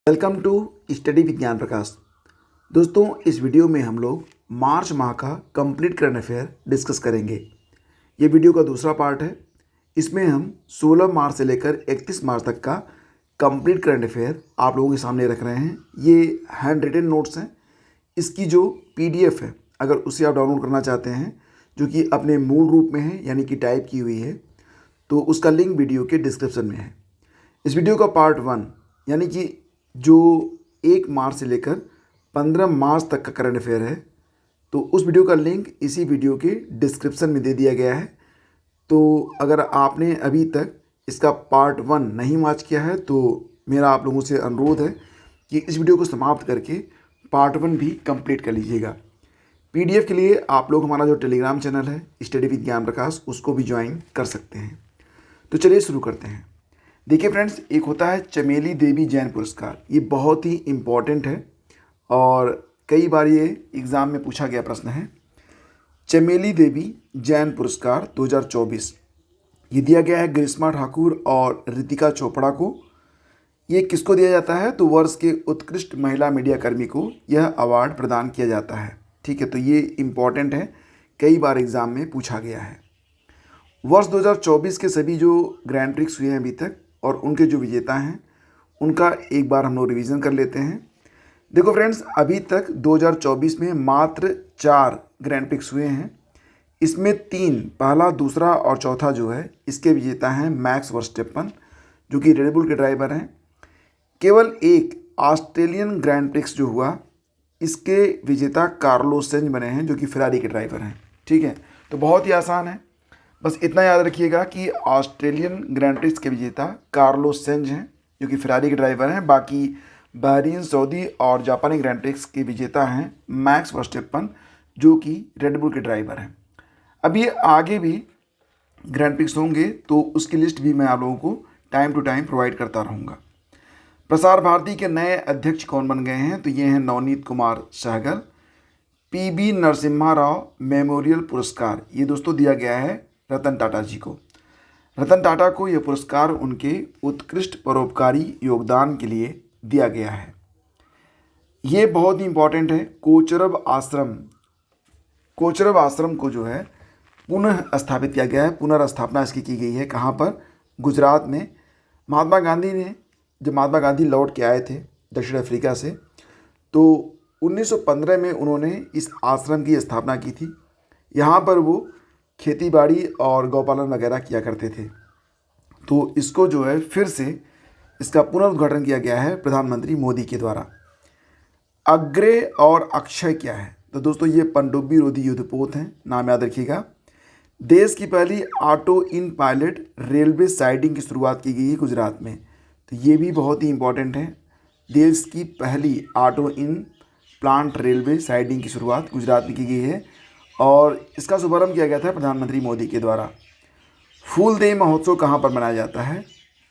Welcome to study विज्ञान प्रकाश। दोस्तों, इस वीडियो में हम लोग मार्च माह का कंप्लीट करंट अफेयर डिस्कस करेंगे। ये वीडियो का दूसरा पार्ट है। इसमें हम 16 मार्च से लेकर 31 मार्च तक का कंप्लीट करंट अफेयर आप लोगों के सामने रख रहे हैं। ये हैंड रिटन नोट्स हैं। इसकी जो PDF है, अगर उसे आप डाउनलोड करना चाहते हैं, जो कि अपने मूल रूप में है यानी कि टाइप की हुई है, तो उसका लिंक वीडियो के डिस्क्रिप्शन में है। इस वीडियो का पार्ट 1 यानी कि जो 1 मार्च से लेकर 15 मार्च तक का करंट अफेयर है, तो उस वीडियो का लिंक इसी वीडियो के डिस्क्रिप्शन में दे दिया गया है। तो अगर आपने अभी तक इसका पार्ट 1 नहीं वॉच किया है तो मेरा आप लोगों से अनुरोध है कि इस वीडियो को समाप्त करके पार्ट 1 भी कंप्लीट कर लीजिएगा। PDF के लिए आप लोग हमारा जो टेलीग्राम चैनल है स्टडी विज्ञान प्रकाश, उसको भी ज्वाइन कर सकते हैं। तो चलिए शुरू करते हैं। देखिए फ्रेंड्स, एक होता है चमेली देवी जैन पुरस्कार। ये बहुत ही इम्पॉर्टेंट है और कई बार ये एग्ज़ाम में पूछा गया प्रश्न है। चमेली देवी जैन पुरस्कार 2024 ये दिया गया है ग्रीष्मा ठाकुर और रितिका चोपड़ा को। ये किसको दिया जाता है? तो वर्ष के उत्कृष्ट महिला मीडिया कर्मी को यह अवार्ड प्रदान किया जाता है। ठीक है, तो ये इम्पॉर्टेंट है, कई बार एग्ज़ाम में पूछा गया है। वर्ष 2024 के सभी जो ग्रैंड प्रिक्स हुए हैं अभी तक और उनके जो विजेता हैं, उनका एक बार हम लोग रिवीजन कर लेते हैं। देखो फ्रेंड्स, अभी तक 2024 में मात्र 4 ग्रैंड प्रिक्स हुए हैं। इसमें 3, पहला, दूसरा और चौथा जो है, इसके विजेता हैं मैक्स वर्स्टेपन, जो कि रेड बुल के ड्राइवर हैं। केवल एक ऑस्ट्रेलियन ग्रैंड प्रिक्स जो हुआ, इसके विजेता कार्लोस सेंज बने हैं, जो कि फेरारी के ड्राइवर हैं। ठीक है, तो बहुत ही आसान है। बस इतना याद रखिएगा कि ऑस्ट्रेलियन ग्रैंड प्रिक्स के विजेता कार्लोस सेंज हैं, जो कि फेरारी के ड्राइवर हैं। बाकी बहरीन, सऊदी और जापानी ग्रैंड प्रिक्स के विजेता हैं मैक्स वर्स्टेपन, जो कि रेड बुल के ड्राइवर हैं। अब ये आगे भी ग्रैंड प्रिक्स होंगे तो उसकी लिस्ट भी मैं आप लोगों को टाइम टू टाइम प्रोवाइड करता रहूँगा। प्रसार भारती के नए अध्यक्ष कौन बन गए हैं? तो ये हैं नवनीत कुमार सहगल। PB नरसिम्हा राव मेमोरियल पुरस्कार ये दोस्तों दिया गया है रतन टाटा जी को। रतन टाटा को यह पुरस्कार उनके उत्कृष्ट परोपकारी योगदान के लिए दिया गया है। ये बहुत ही इम्पॉर्टेंट है। कोचरब आश्रम को जो है पुनः स्थापित किया गया है। पुनर्स्थापना इसकी की गई है। कहाँ पर? गुजरात में। महात्मा गांधी ने, जब महात्मा गांधी लौट के आए थे दक्षिण अफ्रीका से, तो 1915 में उन्होंने इस आश्रम की स्थापना की थी। यहाँ पर वो खेती बाड़ी और गौपालन वगैरह किया करते थे। तो इसको जो है फिर से इसका पुनर्उद्घाटन किया गया है प्रधानमंत्री मोदी के द्वारा। अग्रे और अक्षय क्या है? तो दोस्तों ये पनडुब्बी रोधी युद्धपोत हैं, नाम याद रखिएगा। देश की पहली ऑटो इन पायलट रेलवे साइडिंग की शुरुआत की गई है गुजरात में। तो ये भी बहुत ही इम्पोर्टेंट है। देश की पहली auto in plant railway siding की शुरुआत गुजरात में की गई है और इसका शुभारंभ किया गया था प्रधानमंत्री मोदी के द्वारा। फूलदेई महोत्सव कहाँ पर मनाया जाता है?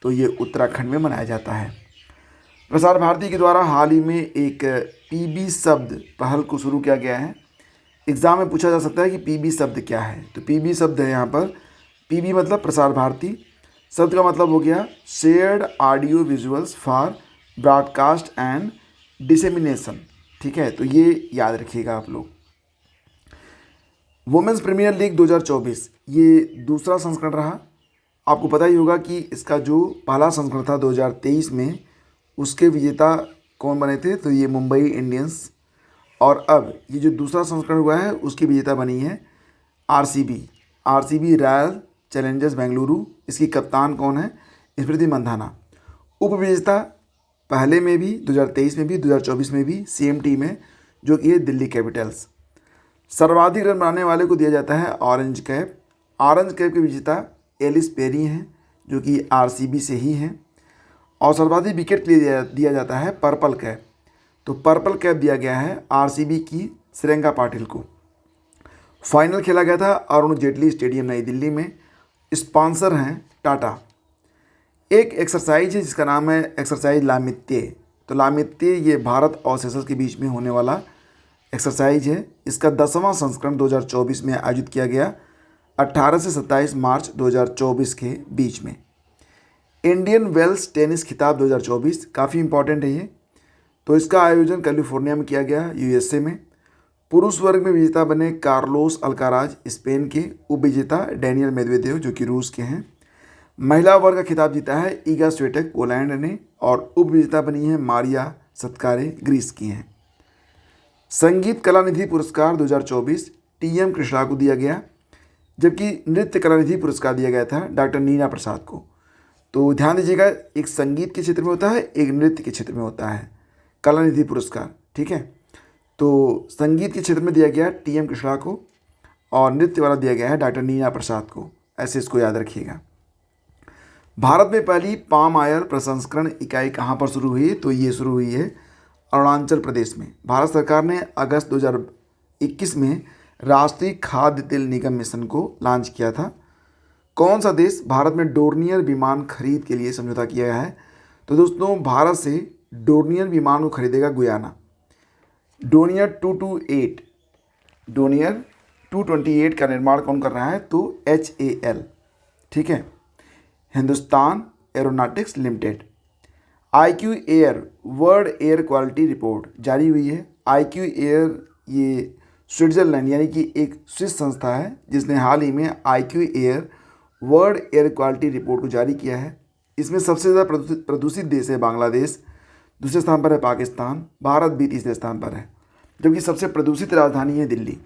तो ये उत्तराखंड में मनाया जाता है। प्रसार भारती के द्वारा हाल ही में एक PB शब्द पहल को शुरू किया गया है। एग्ज़ाम में पूछा जा सकता है कि PB शब्द क्या है? तो PB शब्द है यहाँ पर, PB मतलब प्रसार भारती, शब्द का मतलब हो गया shared audio visuals for broadcast and dissemination. ठीक है, तो ये याद रखिएगा आप लोग। वुमेंस प्रीमियर लीग 2024 ये दूसरा संस्करण रहा। आपको पता ही होगा कि इसका जो पहला संस्करण था 2023 में, उसके विजेता कौन बने थे? तो ये मुंबई इंडियंस। और अब ये जो दूसरा संस्करण हुआ है उसकी विजेता बनी है RCB रॉयल चैलेंजर्स बेंगलुरु। इसकी कप्तान कौन है? स्मृति मंधाना। उप विजेता पहले में भी 2023 में भी 2024 में भी सेम टीम है, जो कि है दिल्ली कैपिटल्स। सर्वाधिक रन बनाने वाले को दिया जाता है ऑरेंज कैप। ऑरेंज कैप के विजेता एलिस पेरी हैं, जो कि RCB से ही हैं। और सर्वाधिक विकेट के लिए दिया जाता है पर्पल कैप। तो पर्पल कैप दिया गया है RCB की श्रेयंका पाटिल को। फाइनल खेला गया था अरुण जेटली स्टेडियम नई दिल्ली में। स्पॉन्सर हैं टाटा। एक एक्सरसाइज है जिसका नाम है एक्सरसाइज लामित्य। तो लामित्य ये भारत और सेशल्स के बीच में होने वाला एक्सरसाइज है। इसका 10वां संस्करण 2024 में आयोजित किया गया, 18 से 27 मार्च 2024 के बीच में। इंडियन वेल्स टेनिस खिताब 2024 काफ़ी इंपॉर्टेंट है ये। तो इसका आयोजन कैलिफोर्निया में किया गया, यूएसए में। पुरुष वर्ग में विजेता बने कार्लोस अल्काराज स्पेन के, उपविजेता डैनियल मेदवेदेव जो कि रूस के हैं। महिला वर्ग का खिताब जीता है ईगा स्विएटेक पोलैंड ने, और उपविजेता बनी है मारिया सत्कारे ग्रीस की हैं। संगीत कला निधि पुरस्कार 2024 टीएम कृष्णा को दिया गया, जबकि नृत्य कला निधि पुरस्कार दिया गया था डॉक्टर नीना प्रसाद को। तो ध्यान दीजिएगा, एक संगीत के क्षेत्र में होता है, एक नृत्य के क्षेत्र में होता है कला निधि पुरस्कार, ठीक है। तो संगीत के क्षेत्र में दिया गया टीएम कृष्णा को, और नृत्य वाला दिया गया है डॉक्टर नीना प्रसाद को, ऐसे इसको याद रखिएगा। भारत में पहली पाम ऑयल प्रसंस्करण इकाई कहाँ पर शुरू हुई है? तो ये शुरू हुई है अरुणाचल प्रदेश में। भारत सरकार ने अगस्त 2021 में राष्ट्रीय खाद्य तेल निगम मिशन को लॉन्च किया था। कौन सा देश भारत में डोर्नियर विमान खरीद के लिए समझौता किया गया है? तो दोस्तों, भारत से डोर्नियर विमान को खरीदेगा गुयाना। डोर्नियर 228 का निर्माण कौन कर रहा है? तो HAL, ठीक है, Hindustan aeronautics limited. IQ air world air quality report जारी हुई है। IQ एयर ये स्विट्ज़रलैंड यानी कि एक स्विस संस्था है जिसने हाल ही में IQ air world air quality report को जारी किया है। इसमें सबसे ज़्यादा प्रदूषित देश है बांग्लादेश, दूसरे स्थान पर है पाकिस्तान, भारत भी तीसरे स्थान पर है, जबकि सबसे प्रदूषित राजधानी है दिल्ली।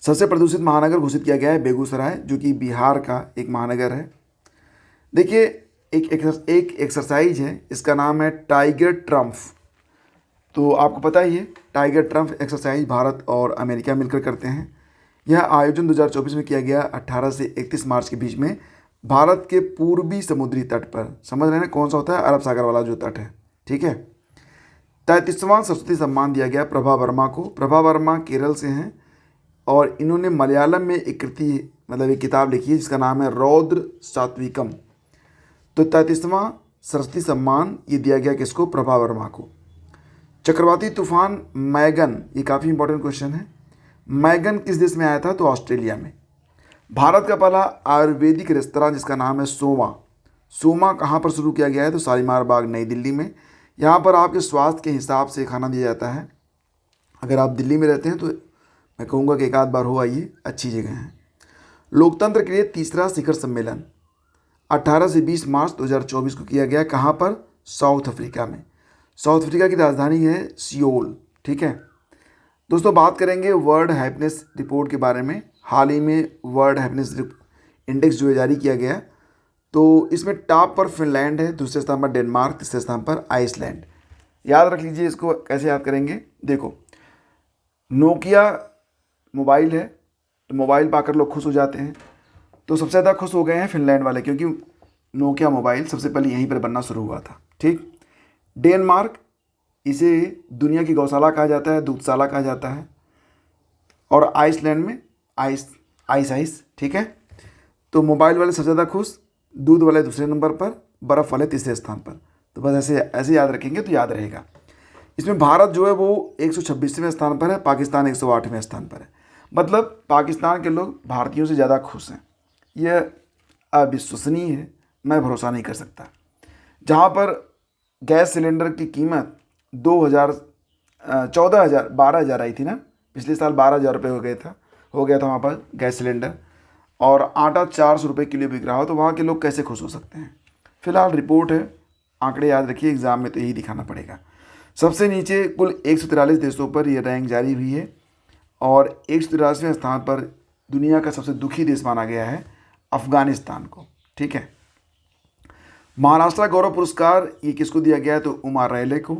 सबसे प्रदूषित महानगर घोषित किया गया है बेगूसराय, जो कि बिहार का एक महानगर है। देखिए, एक एक्सरसाइज है, इसका नाम है टाइगर ट्रम्प। तो आपको पता ही है, टाइगर ट्रम्प एक्सरसाइज भारत और अमेरिका मिलकर करते हैं। यह आयोजन 2024 में किया गया 18 से 31 मार्च के बीच में भारत के पूर्वी समुद्री तट पर। समझ रहे हैं कौन सा होता है? अरब सागर वाला जो तट है, ठीक है। 33वां सरस्वती सम्मान दिया गया प्रभा वर्मा को। प्रभा वर्मा केरल से हैं और इन्होंने मलयालम में एक कृति मतलब एक किताब लिखी है जिसका नाम है रौद्र सात्विकम। तो 33वां सरस्वती सम्मान ये दिया गया किसको? प्रभा वर्मा को। चक्रवाती तूफान मैगन, ये काफ़ी इंपॉर्टेंट क्वेश्चन है। मैगन किस देश में आया था? तो ऑस्ट्रेलिया में। भारत का पहला आयुर्वेदिक रेस्तरां जिसका नाम है सोमा कहाँ पर शुरू किया गया है? तो शालीमार बाग नई दिल्ली में। यहाँ पर आपके स्वास्थ्य के हिसाब से खाना दिया जाता है। अगर आप दिल्ली में रहते हैं तो मैं कहूँगा कि एक आध बार हो आइए, अच्छी जगह है। लोकतंत्र के लिए तीसरा शिखर सम्मेलन 18 से 20 मार्च 2024 को किया गया। कहाँ पर? साउथ अफ्रीका में। साउथ अफ्रीका की राजधानी है सियोल, ठीक है। दोस्तों, बात करेंगे वर्ल्ड हैप्पीनेस रिपोर्ट के बारे में। हाल ही में वर्ल्ड हैप्पीनेस इंडेक्स जो है जारी किया गया, तो इसमें टॉप पर फिनलैंड है, दूसरे स्थान पर डेनमार्क, तीसरे स्थान पर आइसलैंड। याद रख लीजिए, इसको कैसे याद करेंगे? देखो, नोकिया मोबाइल है, तो मोबाइल पाकर लोग खुश हो जाते हैं। तो सबसे ज़्यादा खुश हो गए हैं फिनलैंड वाले, क्योंकि नोकिया मोबाइल सबसे पहले यहीं पर बनना शुरू हुआ था, ठीक। डेनमार्क, इसे दुनिया की गौशाला कहा जाता है, दूधशाला कहा जाता है। और आइसलैंड में आइस, ठीक है। तो मोबाइल वाले सबसे ज़्यादा खुश, दूध वाले दूसरे नंबर पर, बर्फ़ वाले तीसरे स्थान पर। तो बस ऐसे याद रखेंगे तो याद रहेगा। इसमें भारत जो है वो 126वें स्थान पर है, पाकिस्तान 108वें स्थान पर है। मतलब पाकिस्तान के लोग भारतीयों से ज़्यादा खुश हैं। यह अविश्वसनीय है, मैं भरोसा नहीं कर सकता। जहाँ पर गैस सिलेंडर की कीमत 12,000 आई थी ना, पिछले साल 12,000 रुपये हो गया था वहाँ पर गैस सिलेंडर, और आटा 400 रुपये किलो बिक रहा हो, तो वहाँ के लोग कैसे खुश हो सकते हैं? फिलहाल रिपोर्ट है, आंकड़े याद रखिए, एग्ज़ाम में तो यही दिखाना पड़ेगा। सबसे नीचे कुल 143 देशों पर यह रैंक जारी हुई है, और 183वें स्थान पर दुनिया का सबसे दुखी देश माना गया है अफ़गानिस्तान को, ठीक है। महाराष्ट्र गौरव पुरस्कार ये किसको दिया गया है? तो उमा रैले को।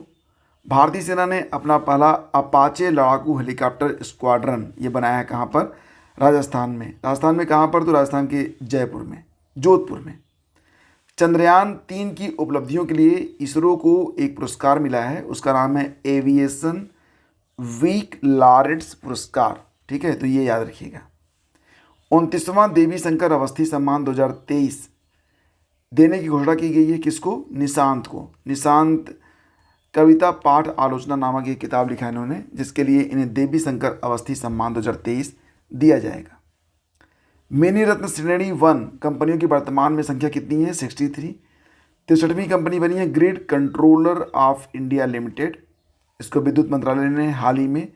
भारतीय सेना ने अपना पहला अपाचे लड़ाकू हेलीकॉप्टर स्क्वाड्रन ये बनाया है। कहाँ पर? राजस्थान में। राजस्थान में कहाँ पर? तो राजस्थान के जोधपुर में। चंद्रयान 3 की उपलब्धियों के लिए इसरो को एक पुरस्कार मिला है, उसका नाम है एविएशन वीक लॉरेट्स पुरस्कार, ठीक है। तो ये याद रखिएगा। 29वां देवी शंकर अवस्थी सम्मान 2023 देने की घोषणा की गई है। किसको? निशांत को। निशांत कविता पाठ आलोचना नामक एक किताब लिखा है इन्होंने, जिसके लिए इन्हें देवी शंकर अवस्थी सम्मान 2023 दिया जाएगा। मिनी रत्न श्रेणी 1 कंपनियों की वर्तमान में संख्या कितनी है? 63। 63वीं कंपनी बनी है grid controller of India limited. इसको विद्युत मंत्रालय ने हाल ही में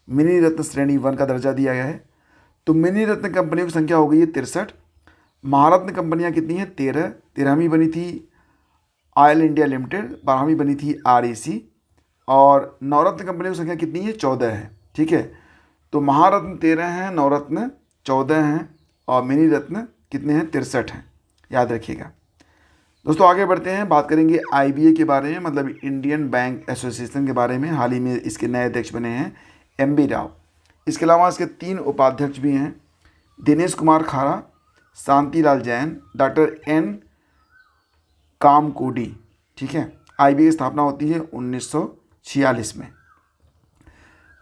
मिनी रत्न श्रेणी 1 का दर्जा दिया गया है। तो मिनी रत्न कंपनियों की संख्या हो गई है 63। महारत्न कंपनियां कितनी हैं? 13। 13वीं बनी थी ऑयल इंडिया लिमिटेड, 12वीं बनी थी REC, और नवरत्न कंपनियों की संख्या कितनी है? 14 है। ठीक है, तो महारत्न 13 हैं, नवरत्न 14 हैं, और मिनी रत्न कितने हैं? 63 हैं, याद रखिएगा। दोस्तों आगे बढ़ते हैं, बात करेंगे IBA के बारे में, मतलब इंडियन बैंक एसोसिएशन के बारे में। हाल ही में इसके नए अध्यक्ष बने हैं MB राव। इसके अलावा इसके 3 उपाध्यक्ष भी हैं, दिनेश कुमार खारा, शांतिलाल जैन, डॉक्टर N कामकोडी। ठीक है, IBA की स्थापना होती है 1946 में।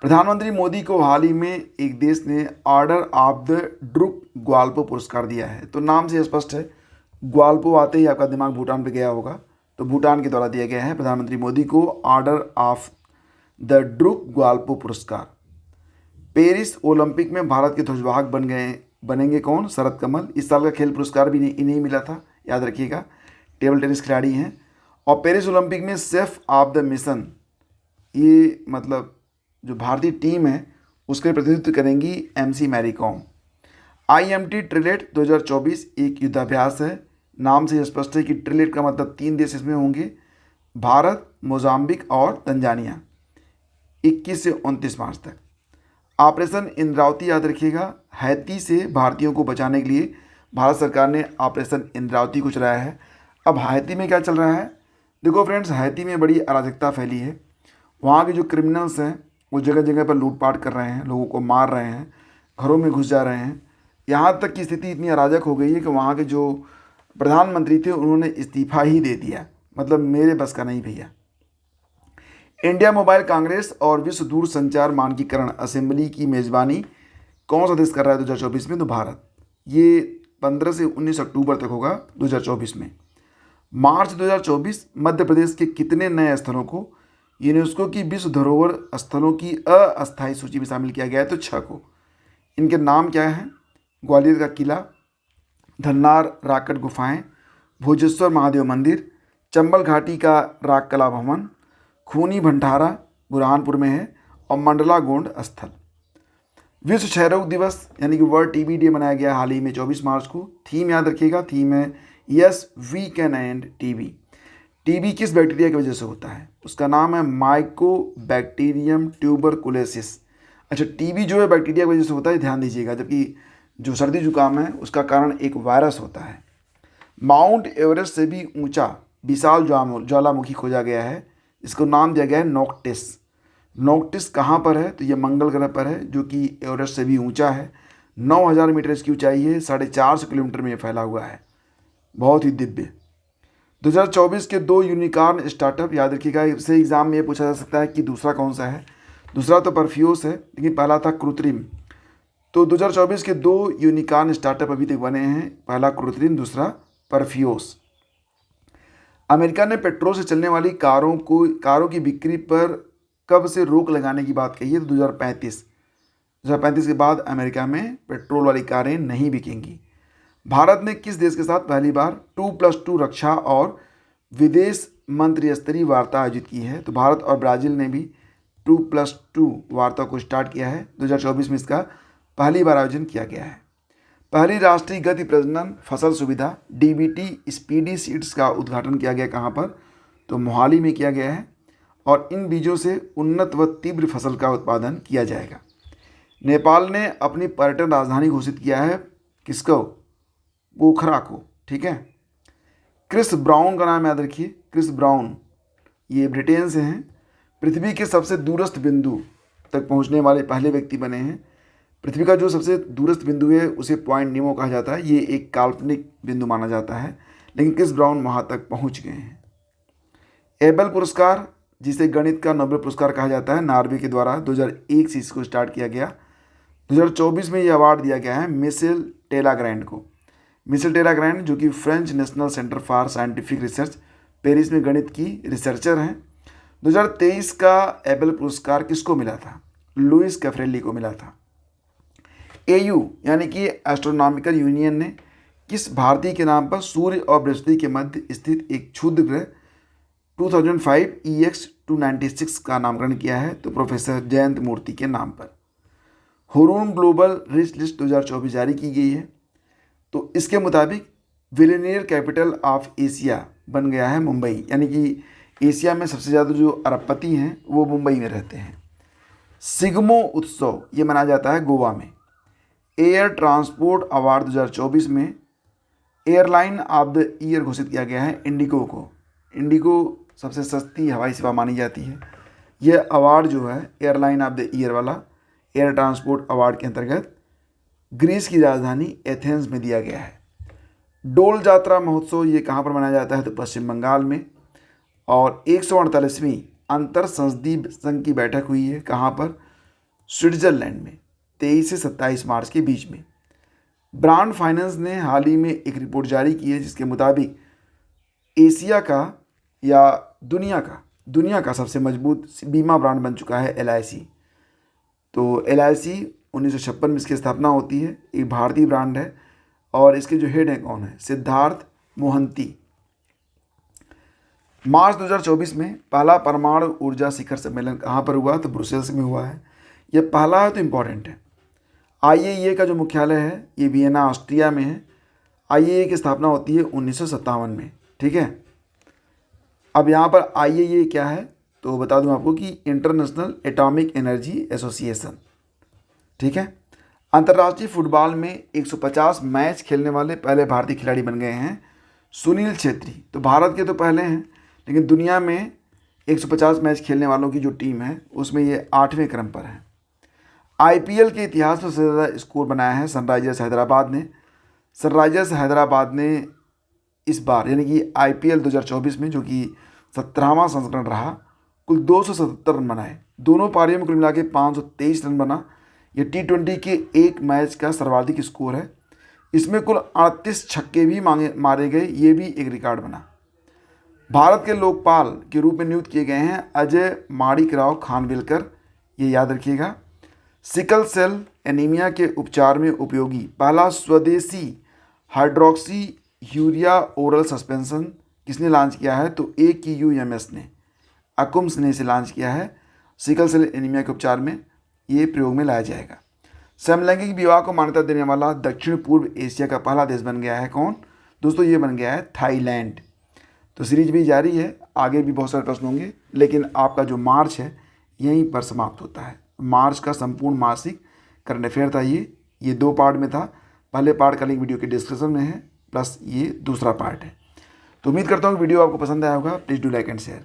प्रधानमंत्री मोदी को हाल ही में एक देश ने ऑर्डर ऑफ द ड्रुक ग्वाल्पो पुरस्कार दिया है। तो नाम से स्पष्ट है, ग्वाल्पो आते ही आपका दिमाग भूटान पे गया होगा, तो भूटान के द्वारा दिया गया है प्रधानमंत्री मोदी को ऑर्डर ऑफ द ड्रुक ग्वाल्पो पुरस्कार। पेरिस ओलंपिक में भारत के ध्वजवाहक बनेंगे कौन? शरद कमल। इस साल का खेल पुरस्कार भी इन्हें मिला था, याद रखिएगा। टेबल टेनिस खिलाड़ी हैं। और पेरिस ओलंपिक में सेफ ऑफ द मिशन, ये मतलब जो भारतीय टीम है उसके प्रतिनिधित्व करेंगी MC मैरी कॉम। IMT ट्रिलेट 2024 एक युद्धाभ्यास है। नाम से स्पष्ट है कि ट्रिलेट का मतलब 3 देश इसमें होंगे, भारत, मोजाम्बिक और तंजानिया। 21 से 29 मार्च तक। ऑपरेशन इंद्रावती याद रखिएगा, हैती से भारतीयों को बचाने के लिए भारत सरकार ने ऑपरेशन इंद्रावती को चलाया है। अब हैती में क्या चल रहा है? देखो फ्रेंड्स, हैती में बड़ी अराजकता फैली है। वहाँ के जो क्रिमिनल्स हैं वो जगह जगह पर लूटपाट कर रहे हैं, लोगों को मार रहे हैं, घरों में घुस जा रहे हैं। यहाँ तक की स्थिति इतनी अराजक हो गई है कि वहाँ के जो प्रधानमंत्री थे उन्होंने इस्तीफा ही दे दिया, मतलब मेरे बस का नहीं भैया। इंडिया मोबाइल कांग्रेस और विश्व दूर संचार मानकीकरण असेंबली की मेज़बानी कौन सा देश कर रहा है 2024 में? तो भारत। ये 15 से 19 अक्टूबर तक होगा 2024 में। मार्च 2024 मध्य प्रदेश के कितने नए स्थलों को यूनेस्को की विश्व धरोहर स्थलों की अस्थायी सूची में शामिल किया गया है? तो 6 को। इनके नाम क्या हैं? ग्वालियर का किला, धन्नार राकट गुफाएं, भोजेश्वर महादेव मंदिर, चंबल घाटी का राग कला भवन, खूनी भंडारा बुरहानपुर में है, और मंडला गोंड स्थल। विश्व क्षय रोग दिवस यानी कि वर्ल्ड TB डे मनाया गया हाल ही में 24 मार्च को। थीम याद रखिएगा, थीम है yes we can end TB। TB किस बैक्टीरिया की वजह से होता है? उसका नाम है माइकोबैक्टीरियम ट्यूबरकुलोसिस। अच्छा, TB जो है बैक्टीरिया की वजह से होता है, ध्यान दीजिएगा, जबकि जो सर्दी जुकाम है उसका कारण एक वायरस होता है। माउंट एवरेस्ट से भी ऊंचा विशाल ज्वालामुखी खोजा गया है, इसको नाम दिया गया है नोक्टिस। नोक्टिस कहाँ पर है? तो ये मंगल ग्रह पर है, जो कि एवरेस्ट से भी ऊंचा है। 9000 मीटर इसकी ऊंचाई है, 450 किलोमीटर में ये फैला हुआ है, बहुत ही दिव्य। 2024 के 2 यूनिकॉर्न स्टार्टअप याद रखिएगा, इससे एग्जाम में ये पूछा जा सकता है कि दूसरा कौन सा है। दूसरा तो परफ्यूस है, लेकिन पहला था कृत्रिम। तो 2024 के 2 यूनिकॉर्न स्टार्टअप अभी तक बने हैं, पहला कृत्रिम, दूसरा परफ्यूस। अमेरिका ने पेट्रोल से चलने वाली कारों की बिक्री पर कब से रोक लगाने की बात कही है? तो 2035 के बाद अमेरिका में पेट्रोल वाली कारें नहीं बिकेंगी। भारत ने किस देश के साथ पहली बार 2+2 रक्षा और विदेश मंत्री स्तरीय वार्ता आयोजित की है? तो भारत और ब्राज़ील ने भी 2+2 वार्ता को स्टार्ट किया है। 2024 में इसका पहली बार आयोजन किया गया है। पहली राष्ट्रीय गति प्रजनन फसल सुविधा DBT स्पीडी सीड्स का उद्घाटन किया गया कहाँ पर? तो मोहाली में किया गया है, और इन बीजों से उन्नत व तीव्र फसल का उत्पादन किया जाएगा। नेपाल ने अपनी पर्यटन राजधानी घोषित किया है, किसको? पोखरा को। ठीक है, क्रिस ब्राउन का नाम याद रखिए, क्रिस ब्राउन, ये ब्रिटेन से हैं। पृथ्वी के सबसे दूरस्थ बिंदु तक पहुंचने वाले पहले व्यक्ति बने हैं। पृथ्वी का जो सबसे दूरस्थ बिंदु है उसे पॉइंट नीमो कहा जाता है, ये एक काल्पनिक बिंदु माना जाता है, लेकिन क्रिस ब्राउन वहाँ तक पहुँच गए हैं। एबल पुरस्कार, जिसे गणित का नोबेल पुरस्कार कहा जाता है, नॉर्वे के द्वारा 2001 से इसको स्टार्ट किया गया। 2024 में ये अवार्ड दिया गया है मिशेल टेलाग्रैंड को। मिशेल टेलाग्रैंड जो कि French national centre for scientific research Paris में गणित की रिसर्चर हैं। 2023 का एबल पुरस्कार किसको मिला था? लुइस कैफ्रेली को मिला था। AU यानी कि एस्ट्रोनॉमिकल यूनियन ने किस भारतीय के नाम पर सूर्य और बृहस्पति के मध्य स्थित एक क्षुद्र ग्रह 2005 EX-296 का नामकरण किया है? तो प्रोफेसर जयंत मूर्ति के नाम पर। हुरून ग्लोबल रिच लिस्ट 2024 जारी की गई है। तो इसके मुताबिक बिलियनियर कैपिटल ऑफ एशिया बन गया है मुंबई, यानी कि एशिया में सबसे ज़्यादा जो अरबपति हैं वो मुंबई में रहते हैं। सिग्मो उत्सव ये मनाया जाता है गोवा में। एयर ट्रांसपोर्ट अवार्ड 2024 में एयरलाइन ऑफ द ईयर घोषित किया गया है इंडिगो को। इंडिगो सबसे सस्ती हवाई सेवा मानी जाती है। यह अवार्ड जो है एयरलाइन ऑफ द ईयर वाला एयर ट्रांसपोर्ट अवार्ड के अंतर्गत ग्रीस की राजधानी एथेंस में दिया गया है। डोल जात्रा महोत्सव ये कहाँ पर मनाया जाता है? तो पश्चिम बंगाल में। और 148वीं अंतर संसदीय संघ की बैठक हुई है कहाँ पर? स्विट्जरलैंड में 23 से 27 मार्च के बीच में। ब्रांड फाइनेंस ने हाल ही में एक रिपोर्ट जारी की है जिसके मुताबिक एशिया का या दुनिया का सबसे मजबूत बीमा ब्रांड बन चुका है LIC। तो LIC 1956 में इसकी स्थापना होती है, एक भारतीय ब्रांड है और इसके जो हेड हैं कौन है? सिद्धार्थ मोहंती। मार्च 2024 में पहला परमाणु ऊर्जा शिखर सम्मेलन कहाँ पर हुआ? तो ब्रुसेल्स में हुआ है। यह पहला है तो इम्पॉर्टेंट है। IAEA का जो मुख्यालय है ये वियना ऑस्ट्रिया में है। IAEA की स्थापना होती है 1957 में। ठीक है, अब यहाँ पर IAEA क्या है तो बता दूँ आपको कि इंटरनेशनल एटॉमिक एनर्जी एसोसिएशन। ठीक है, अंतर्राष्ट्रीय फुटबॉल में 150 मैच खेलने वाले पहले भारतीय खिलाड़ी बन गए हैं सुनील छेत्री। तो भारत के तो पहले हैं, लेकिन दुनिया में 150 मैच खेलने वालों की जो टीम है उसमें ये 8वें क्रम पर है। IPL के इतिहास में सबसे ज़्यादा स्कोर बनाया है सनराइजर्स हैदराबाद ने। सनराइजर्स हैदराबाद ने इस बार यानी कि IPL 2024 में, जो कि 17वां संस्करण रहा, कुल 277 रन बनाए। दोनों पारियों में कुल मिला के 523 रन बना। ये T20 के एक मैच का सर्वाधिक स्कोर है। इसमें कुल 38 छक्के भी मारे गए, ये भी एक रिकॉर्ड बना। भारत के लोकपाल के रूप में नियुक्त किए गए हैं अजय माणिकराव खानविलकर, ये याद रखिएगा। सिकल सेल एनीमिया के उपचार में उपयोगी पहला स्वदेशी हाइड्रोक्सी यूरिया ओरल सस्पेंशन किसने लॉन्च किया है? तो AQUMS ने, अकुम्स ने इसे लॉन्च किया है। सिकल सेल एनीमिया के उपचार में ये प्रयोग में लाया जाएगा। समलैंगिक विवाह को मान्यता देने वाला दक्षिण पूर्व एशिया का पहला देश बन गया है कौन? दोस्तों ये बन गया है थाईलैंड। तो सीरीज भी जारी है, आगे भी बहुत सारे प्रश्न होंगे, लेकिन आपका जो मार्च है यहीं पर समाप्त होता है। मार्च का संपूर्ण मासिक करंट अफेयर था ये 2 पार्ट में था। पहले पार्ट का लिंक वीडियो के डिस्क्रिप्शन में है, प्लस ये दूसरा पार्ट है। तो उम्मीद करता हूँ कि वीडियो आपको पसंद आया होगा। Please do like and share.